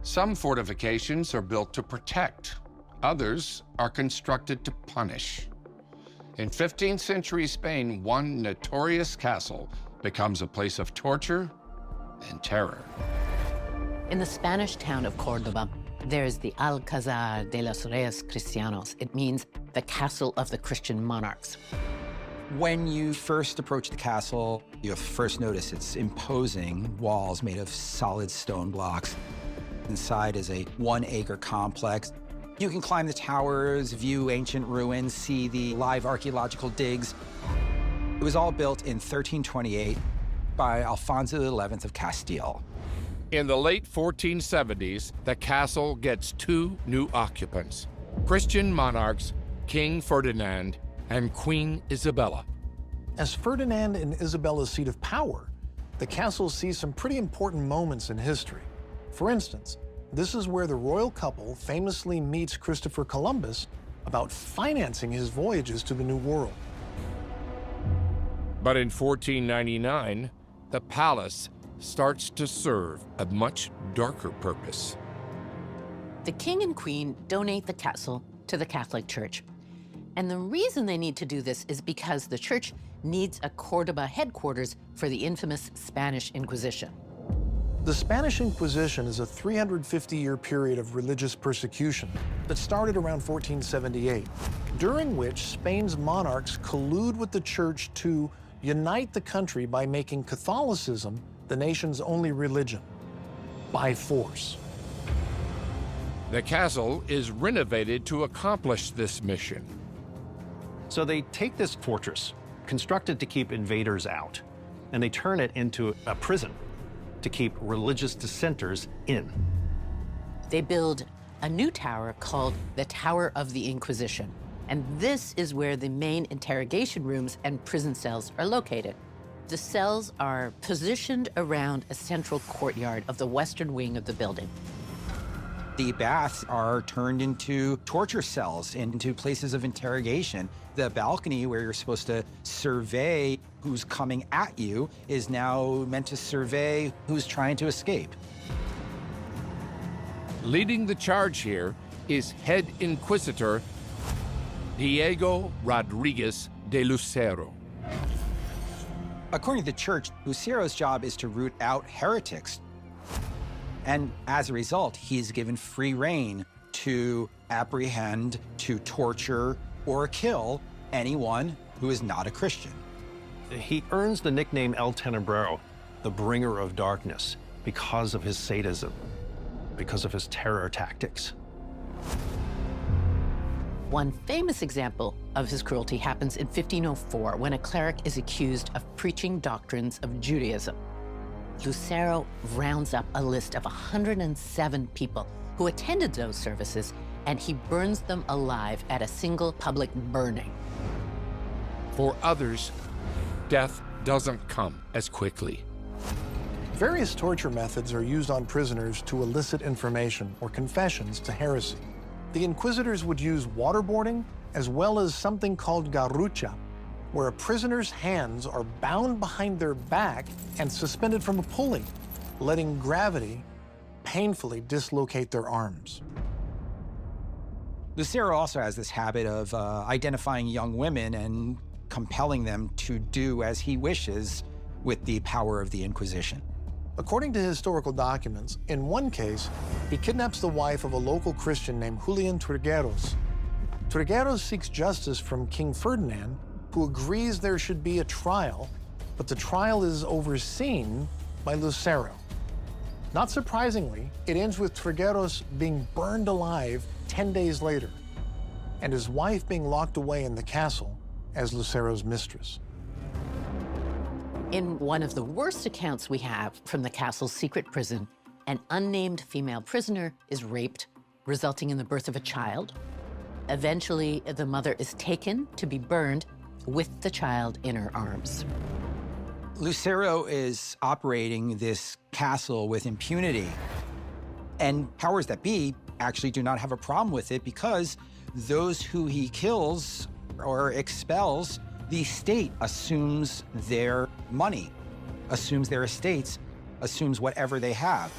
Some fortifications are built to protect. Others are constructed to punish. In 15th century Spain, one notorious castle becomes a place of torture and terror. In the Spanish town of Cordoba, there's the Alcazar de los Reyes Cristianos. It means the castle of the Christian monarchs. When you first approach the castle, you'll first notice its imposing walls made of solid stone blocks. Inside is a 1-acre complex. You can climb the towers, view ancient ruins, see the live archaeological digs. It was all built in 1328 by Alfonso XI of Castile. In the late 1470s, the castle gets 2 new occupants: Christian monarchs, King Ferdinand and Queen Isabella. As Ferdinand and Isabella's seat of power, the castle sees some pretty important moments in history. For instance, this is where the royal couple famously meets Christopher Columbus about financing his voyages to the New World. But in 1499, the palace starts to serve a much darker purpose. The king and queen donate the castle to the Catholic Church. And the reason they need to do this is because the church needs a Cordoba headquarters for the infamous Spanish Inquisition. The Spanish Inquisition is a 350-year period of religious persecution that started around 1478, during which Spain's monarchs collude with the church to unite the country by making Catholicism the nation's only religion, by force. The castle is renovated to accomplish this mission. So they take this fortress, constructed to keep invaders out, and they turn it into a prison to keep religious dissenters in. They build a new tower called the Tower of the Inquisition. And this is where the main interrogation rooms and prison cells are located. The cells are positioned around a central courtyard of the western wing of the building. The baths are turned into torture cells, into places of interrogation. The balcony where you're supposed to survey who's coming at you is now meant to survey who's trying to escape. Leading the charge here is head inquisitor Diego Rodriguez de Lucero. According to the church, Lucero's job is to root out heretics. And as a result, he's given free rein to apprehend, to torture, or kill anyone who is not a Christian. He earns the nickname El Tenebrero, the bringer of darkness, because of his sadism, because of his terror tactics. One famous example of his cruelty happens in 1504 when a cleric is accused of preaching doctrines of Judaism. Lucero rounds up a list of 107 people who attended those services, and he burns them alive at a single public burning. For others, death doesn't come as quickly. Various torture methods are used on prisoners to elicit information or confessions to heresy. The inquisitors would use waterboarding as well as something called garrucha, where a prisoner's hands are bound behind their back and suspended from a pulley, letting gravity painfully dislocate their arms. Lucero also has this habit of identifying young women and compelling them to do as he wishes with the power of the Inquisition. According to historical documents, in one case, he kidnaps the wife of a local Christian named Julian Trigueros. Trigueros seeks justice from King Ferdinand, who agrees there should be a trial, but the trial is overseen by Lucero. Not surprisingly, it ends with Trigueros being burned alive 10 days later, and his wife being locked away in the castle as Lucero's mistress. In one of the worst accounts we have from the castle's secret prison, an unnamed female prisoner is raped, resulting in the birth of a child. Eventually, the mother is taken to be burned with the child in her arms. Lucero is operating this castle with impunity, and powers that be actually do not have a problem with it because those who he kills or expels, the state assumes their money, assumes their estates, assumes whatever they have.